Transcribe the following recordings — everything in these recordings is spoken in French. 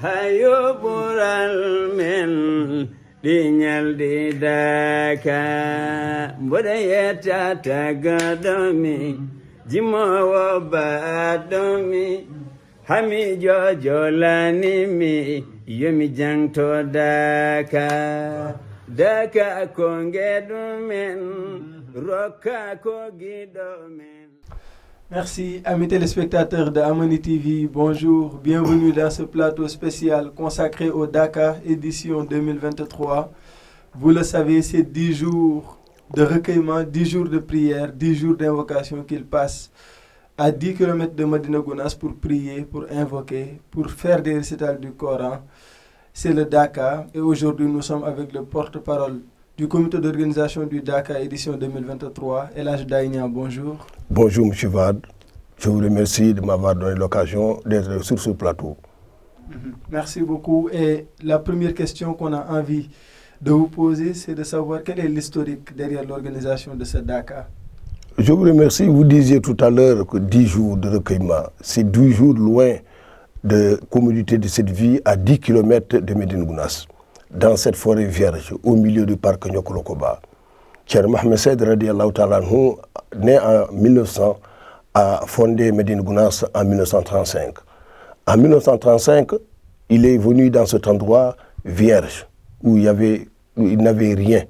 hayo bural men dinyal di daka bodayeta tagadomi jimowo badomi hami jojolani mi yomi jangto daka daka kongedumen roka kogidomen. Merci, amis téléspectateurs de Harmonie TV, bonjour, bienvenue dans ce plateau spécial consacré au Dakar, édition 2023. Vous le savez, c'est 10 jours de recueillement, 10 jours de prière, 10 jours d'invocation qu'il passe à 10 km de Medina Gounass pour prier, pour invoquer, pour faire des récitals du Coran. C'est le Dakar et aujourd'hui nous sommes avec le porte-parole du comité d'organisation du Dakar édition 2023, El Hadj Daïnia, bonjour. Bonjour M. Wade, je vous remercie de m'avoir donné l'occasion d'être sur ce plateau. Merci beaucoup. Et la première question qu'on a envie de vous poser, c'est de savoir quel est l'historique derrière l'organisation de ce Dakar. Je vous remercie, vous disiez tout à l'heure que 10 jours de recueillement, c'est 12 jours loin de communauté de cette vie à 10 km de Medina Gounass. Dans cette forêt vierge, au milieu du parc Nyokolokoba. Thierno Mohamed Saïd radiallahu ta'ala anhu, né en 1900, a fondé Medina Gounass en 1935. En 1935, il est venu dans cet endroit vierge, où il n'avait rien,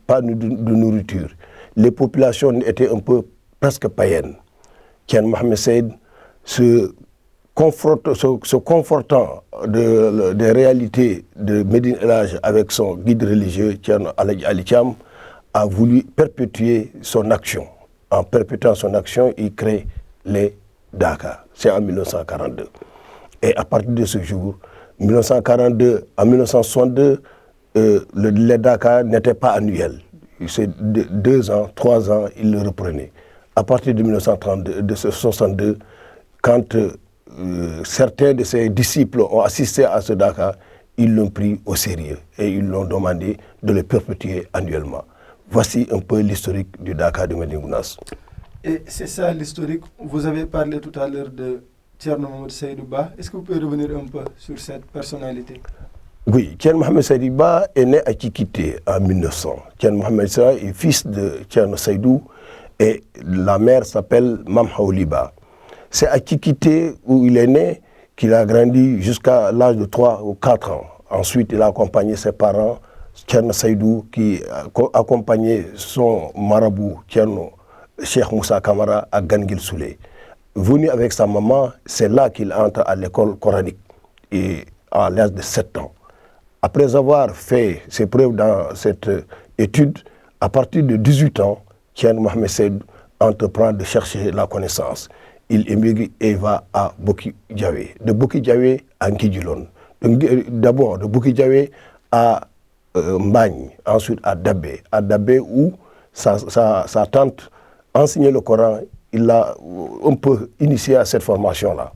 pas de nourriture. Les populations étaient un peu presque païennes. Thierno Mohamed Saïd se confortant des réalités de Médine El Hadj avec son guide religieux, Thierno Ali Thiam, a voulu perpétuer son action. En perpétuant son action, il crée les Dakar. C'est en 1942. Et à partir de ce jour, 1942 à 1962, les Dakar n'étaient pas annuels. C'est 2 ans, 3 ans, il le reprenait. À partir de 1962, quand certains de ses disciples ont assisté à ce Dakar, ils l'ont pris au sérieux et ils l'ont demandé de le perpétuer annuellement. Voici un peu l'historique du Dakar de Medina Gounass. Et c'est ça l'historique. Vous avez parlé tout à l'heure de Thierno Mohamed Saïdou Ba. Est-ce que vous pouvez revenir un peu sur cette personnalité? Oui, Thierno Mohamed Saïdou Ba est né à Kikité en 1900. Thierno Mohamed Saïdou est fils de Thierno Saïdou et la mère s'appelle Mam Haouli Ba. C'est à Kikité où il est né qu'il a grandi jusqu'à l'âge de 3 ou 4 ans. Ensuite, il a accompagné ses parents, Thierno Saïdou, qui accompagnait son marabout, Thierno Cheikh Moussa Kamara, à Gangil Souley. Venu avec sa maman, c'est là qu'il entre à l'école coranique et à l'âge de 7 ans. Après avoir fait ses preuves dans cette étude, à partir de 18 ans, Thierno Mohamed Saïd entreprend de chercher la connaissance. Il émigre et va à Boki Diawé. De Boki Diawé à Nkidjilon. D'abord de Boki Diawé à Mbagne, ensuite à Dabé. À Dabé où sa tante enseignait le Coran, il l'a un peu initié à cette formation-là.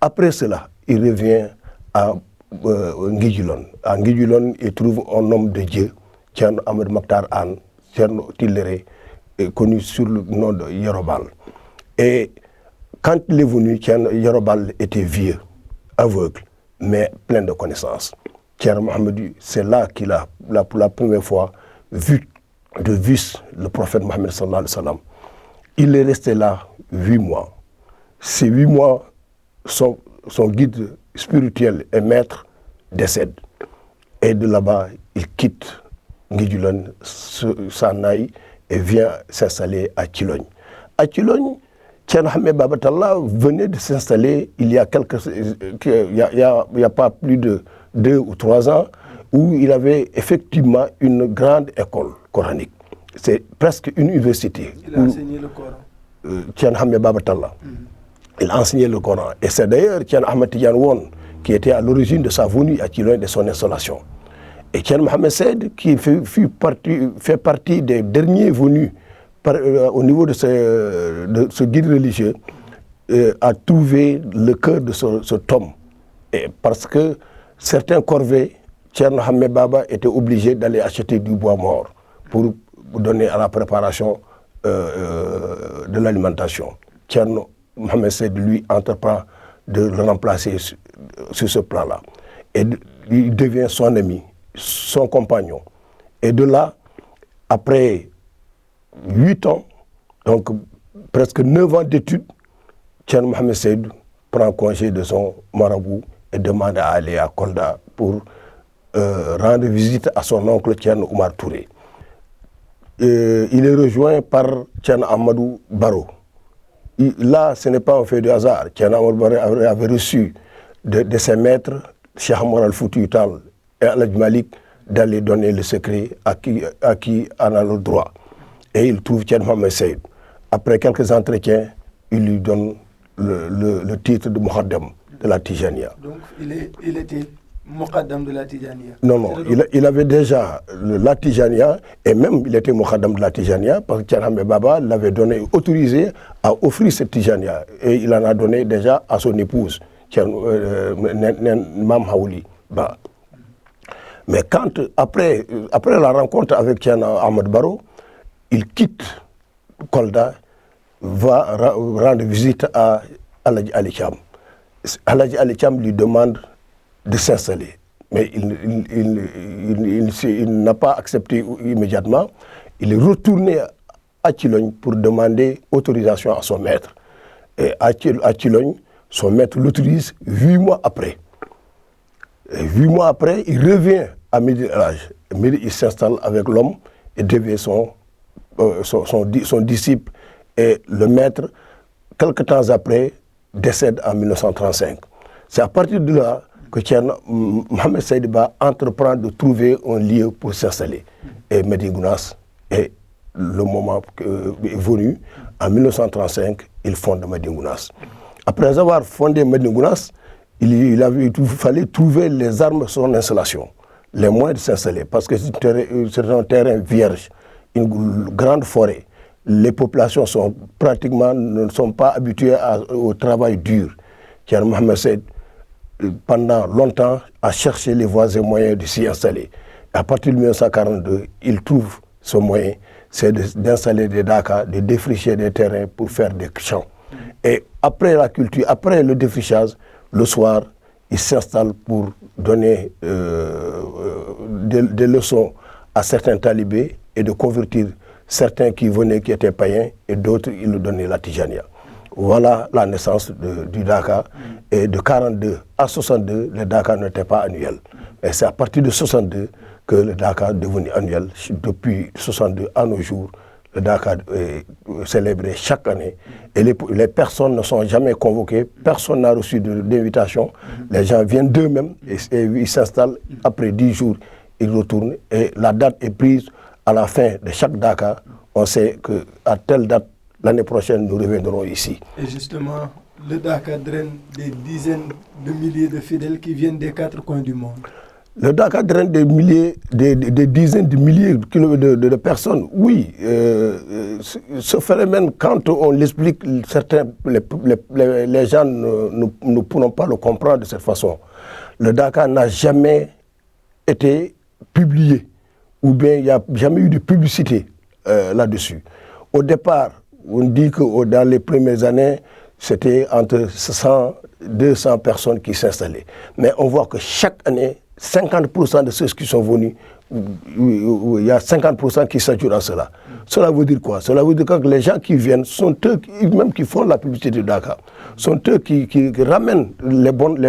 Après cela, il revient à Nkidjilon. À Nkidjilon, il trouve un homme de Dieu, Thierno Ahmed Maktar Anne, Thierno Tilléré, connu sous le nom de Yorobal. Et quand il est venu, Yorobal était vieux, aveugle, mais plein de connaissances. Thierno Mohamed, c'est là qu'il a, pour la première fois, vu de vis le prophète Mohamed sallallahu alayhi wa sallam. Il est resté là 8 mois. Ces 8 mois, son guide spirituel et maître décède. Et de là-bas, il quitte Ngidjilon, s'en aille et vient s'installer à Thilogne. À Thilogne, Thierno Ahmed Baba Talla venait de s'installer il y a pas plus de 2 ou 3 ans, où il avait effectivement une grande école coranique. C'est presque une université. Il a enseigné le Coran. Thierno Ahmed Baba Talla. Il a enseigné le Coran. Et c'est d'ailleurs Thierno Ahmed Tidiane Won qui était à l'origine de sa venue à Thilogne, de son installation. Et Thierno Mohamed Saïd, qui fait partie des derniers venus au niveau de ce guide religieux, a trouvé le cœur de ce tome. Et parce que certains corvées, Thierno Ahmed Baba était obligé d'aller acheter du bois mort pour donner à la préparation de l'alimentation. Thierno Mohamed Saïd, lui, entreprend de le remplacer sur ce plan-là. Et il devient son ami, son compagnon. Et de là, après 8 ans, donc presque 9 ans d'études, Thierno Mohamed Seydou prend congé de son marabout et demande à aller à Kolda pour rendre visite à son oncle Thierno Oumar Touré. Il est rejoint par Thierno Amadou Baro. Là, ce n'est pas un fait de hasard. Thierno Amadou Baro avait reçu de ses maîtres, Cheikh Omar Al-Fouti Tall et Al-Hadj Malik, d'aller donner le secret à qui en a le droit. Et il trouve Thierno Mohamed Seydou. Après quelques entretiens, il lui donne le titre de Mouhaddam de la Tijania. Donc il était Mouhaddam de la Tijania. Non, il avait déjà la Tijania, et même il était Mouhaddam de la Tijania, parce que Thierno Baba l'avait autorisé à offrir cette Tijania. Et il en a donné déjà à son épouse, Mam Haouli Ba. Mais après la rencontre avec Thierno Ahmed Baro, il quitte Kolda, va rendre visite à Al-Hadj Ali Thiam. Al-Hadj Ali Thiam lui demande de s'installer. Mais il n'a pas accepté immédiatement. Il est retourné à Thilogne pour demander autorisation à son maître. Et à Thilogne, son maître l'autorise 8 mois après. Et 8 mois après, il revient à Midi El-Hadj. Il s'installe avec l'homme et devient son disciple. Et le maître, quelques temps après, décède en 1935. C'est à partir de là que Thierno Mohamed Seydou Ba entreprend de trouver un lieu pour s'installer. Et Medi Gounass est le moment est venu. En 1935, il fonde Medi Gounass. Après avoir fondé Medi Gounass, il fallait trouver les armes de son installation, les moyens de s'installer, parce que c'est un terrain vierge, une grande forêt. Les populations ne sont pas habituées au travail dur. Thierno Mohamed Seydou, pendant longtemps, a cherché les voies et moyens de s'y installer. À partir de 1942, il trouve ce moyen, c'est d'installer des dakas, de défricher des terrains pour faire des champs. Et après la culture, après le défrichage, le soir, il s'installe pour donner des leçons à certains talibés et de convertir certains qui venaient, qui étaient païens, et d'autres, il nous donnait la Tijania. Voilà la naissance du Daka. Et de 42 à 62, le Daka n'était pas annuel. Et c'est à partir de 62 que le Daka est devenu annuel. Depuis 62 à nos jours, le Daka est célébré chaque année. Et les personnes ne sont jamais convoquées. Personne n'a reçu d'invitation. Les gens viennent d'eux-mêmes et ils s'installent. Après 10 jours, ils retournent. Et la date est prise à la fin de chaque Daka. On sait qu'à telle date, l'année prochaine, nous reviendrons ici. Et justement, le Daka draine des dizaines de milliers de fidèles qui viennent des 4 coins du monde. Le Daka draine des dizaines de milliers de personnes. Oui, ce phénomène, quand on l'explique, les gens ne pourront pas le comprendre de cette façon. Le Daka n'a jamais été publié, ou bien il n'y a jamais eu de publicité là-dessus. Au départ, on dit que dans les premières années, c'était entre 100 et 200 personnes qui s'installaient. Mais on voit que chaque année, 50% de ceux qui sont venus, il y a 50% qui saturent à cela. Cela veut dire quoi? Cela veut dire que les gens qui viennent sont eux même qui font la publicité de Dakar. Sont eux qui ramènent la bonne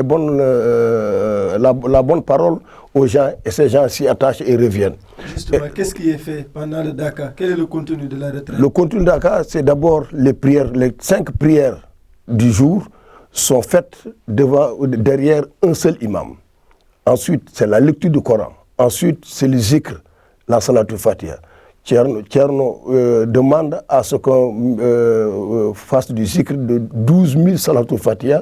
parole aux gens, et ces gens s'y attachent et reviennent. Justement, qu'est-ce qui est fait pendant le Dakar? Quel est le contenu de la retraite? Le contenu de Dakar, c'est d'abord les prières, les 5 prières du jour sont faites derrière un seul imam. Ensuite, c'est la lecture du Coran. Ensuite, c'est le zikr, la salatul fatiha. Thierno demande à ce qu'on fasse du zikr de 12 000 salatul fatiha,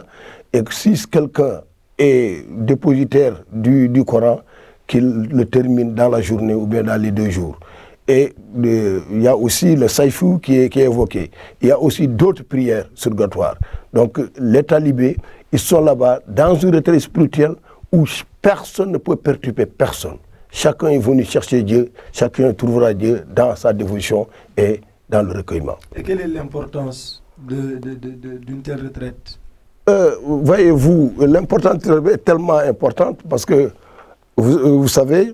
et si quelqu'un est dépositaire du Coran, qu'il le termine dans la journée ou bien dans les 2 jours. Et il y a aussi le saïfou qui est évoqué. Il y a aussi d'autres prières surrogatoires. Donc les talibés, ils sont là-bas dans une retraite spirituelle où personne ne peut perturber personne. Chacun est venu chercher Dieu, chacun trouvera Dieu dans sa dévotion et dans le recueillement. Et quelle est l'importance d'une telle retraite? voyez-vous, l'importance est tellement importante parce que vous savez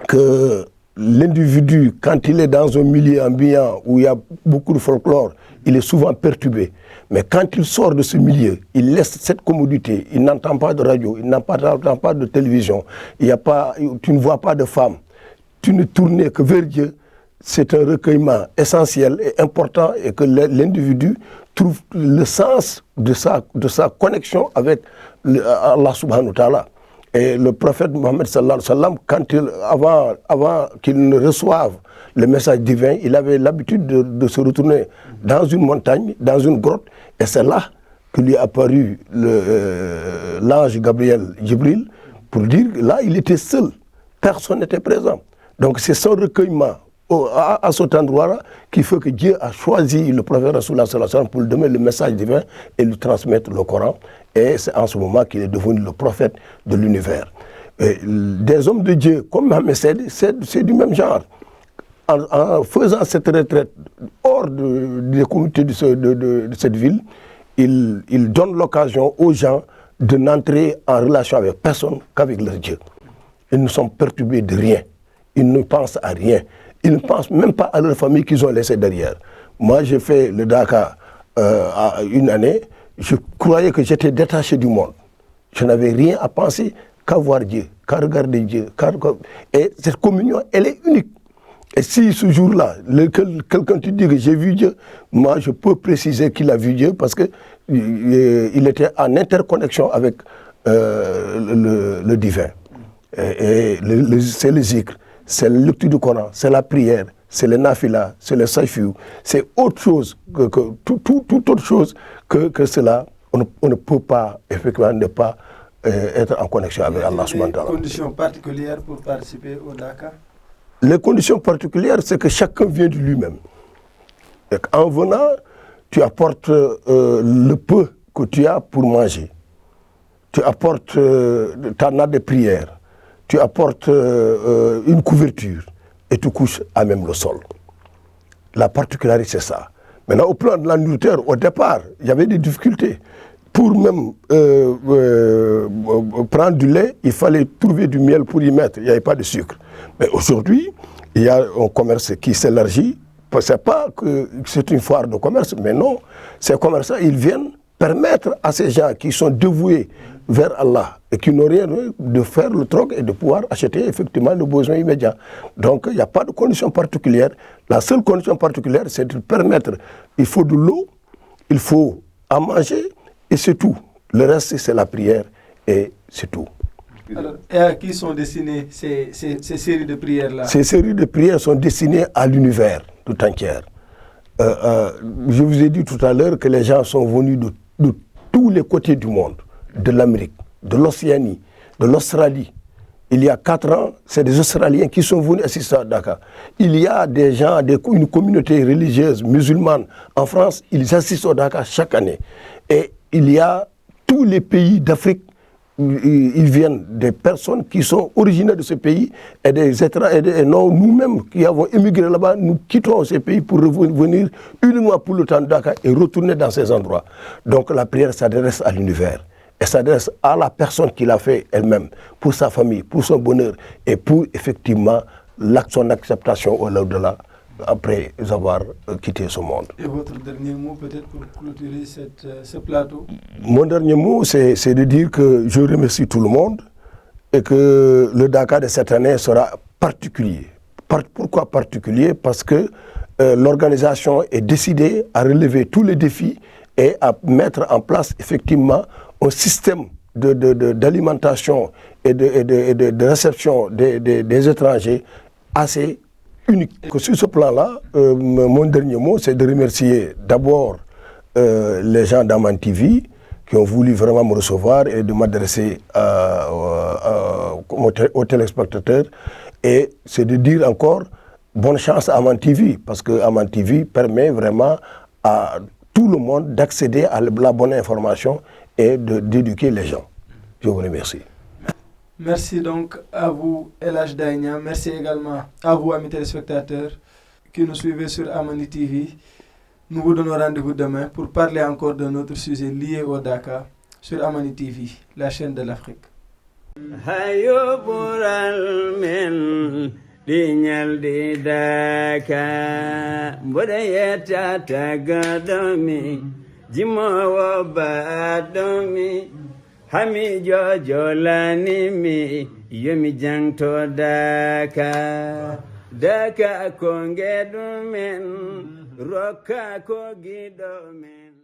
que l'individu, quand il est dans un milieu ambiant où il y a beaucoup de folklore, il est souvent perturbé. Mais quand il sort de ce milieu, il laisse cette commodité, il n'entend pas de radio, il n'entend pas de télévision, tu ne vois pas de femmes, tu ne tournes que vers Dieu. C'est un recueillement essentiel et important et que l'individu trouve le sens de sa connexion avec Allah subhanahu wa ta'ala. Et le prophète Mohammed sallallahu alayhi wa sallam, avant qu'il ne reçoive le message divin, il avait l'habitude de se retourner dans une montagne, dans une grotte, et c'est là que lui est apparu l'ange Gabriel Jibril pour dire que là il était seul, personne n'était présent. Donc c'est son recueillement à cet endroit-là qui fait que Dieu a choisi le prophète Rasulullah sallallahu alayhi wa sallam pour lui donner le message divin et lui transmettre le Coran. Et c'est en ce moment qu'il est devenu le prophète de l'univers. Des hommes de Dieu comme Mohammed, c'est du même genre. En faisant cette retraite hors des communautés de cette ville, il donne l'occasion aux gens de n'entrer en relation avec personne qu'avec leur Dieu. Ils ne sont perturbés de rien. Ils ne pensent à rien. Ils ne pensent même pas à leur famille qu'ils ont laissée derrière. Moi, j'ai fait le Dakar à une année. Je croyais que j'étais détaché du monde. Je n'avais rien à penser qu'à voir Dieu, qu'à regarder Dieu. Et cette communion, elle est unique. Et si ce jour-là, quelqu'un te dit que j'ai vu Dieu, moi je peux préciser qu'il a vu Dieu parce qu'il était en interconnexion avec le divin. C'est le zikr, c'est le lecture du Coran, c'est la prière, c'est le nafila, c'est le saïfiou. C'est autre chose, toute autre chose que cela. On ne peut pas, effectivement, ne pas être en connexion avec Allah subhanahu wa ta'ala. Des conditions particulières pour participer au Dakar? Les conditions particulières, c'est que chacun vient de lui-même. En venant, tu apportes le peu que tu as pour manger. Tu apportes ta nappe de prière. Tu apportes une couverture et tu couches à même le sol. La particularité, c'est ça. Maintenant, au plan de la nourriture, au départ, il y avait des difficultés. Pour même prendre du lait, il fallait trouver du miel pour y mettre. Il n'y avait pas de sucre. Mais aujourd'hui, il y a un commerce qui s'élargit. Ce n'est pas que c'est une foire de commerce, mais non. Ces commerçants, ils viennent permettre à ces gens qui sont dévoués vers Allah et qui n'ont rien de faire le troc et de pouvoir acheter effectivement le besoin immédiat. Donc, il n'y a pas de condition particulière. La seule condition particulière, c'est de permettre, il faut de l'eau, il faut à manger, et c'est tout. Le reste, c'est la prière et c'est tout. Alors, et à qui sont destinées ces séries de prières-là? Ces séries de prières sont destinées à l'univers tout entier. Je vous ai dit tout à l'heure que les gens sont venus de tous les côtés du monde, de l'Amérique, de l'Océanie, de l'Australie. Il y a 4 ans, c'est des Australiens qui sont venus assister à Dakar. Il y a des gens, une communauté religieuse musulmane en France, ils assistent au Dakar chaque année. Et il y a tous les pays d'Afrique, ils viennent des personnes qui sont originaires de ce pays et et non, nous-mêmes qui avons émigré là-bas, nous quittons ces pays pour revenir uniquement pour le temps de Dakar et retourner dans ces endroits. Donc la prière s'adresse à l'univers et s'adresse à la personne qui l'a fait elle-même, pour sa famille, pour son bonheur et pour effectivement son acceptation au-delà après avoir quitté ce monde. Et votre dernier mot peut-être pour clôturer ce plateau? Mon dernier mot, c'est de dire que je remercie tout le monde et que le Dakar de cette année sera particulier. Pourquoi particulier? Parce que l'organisation est décidée à relever tous les défis et à mettre en place effectivement un système d'alimentation et de réception des étrangers assez unique. Sur ce plan-là, mon dernier mot, c'est de remercier d'abord les gens d'Aman TV qui ont voulu vraiment me recevoir et de m'adresser aux téléspectateurs. Et c'est de dire encore bonne chance à Aman TV, parce que Aman TV permet vraiment à tout le monde d'accéder à la bonne information et d'éduquer les gens. Je vous remercie. Merci donc à vous, El Hadj Daïnia. Merci également à vous, amis téléspectateurs, qui nous suivez sur Amani TV. Nous vous donnons rendez-vous demain pour parler encore d'un autre sujet lié au Dakar sur Amani TV, la chaîne de l'Afrique. hayo bural men dinyal di Dakar mboda yeta tagadomi jimowo badomi hami jojolani mi yomi jangto Dakar Dakar ko ngeɗumen rokka ko giɗo men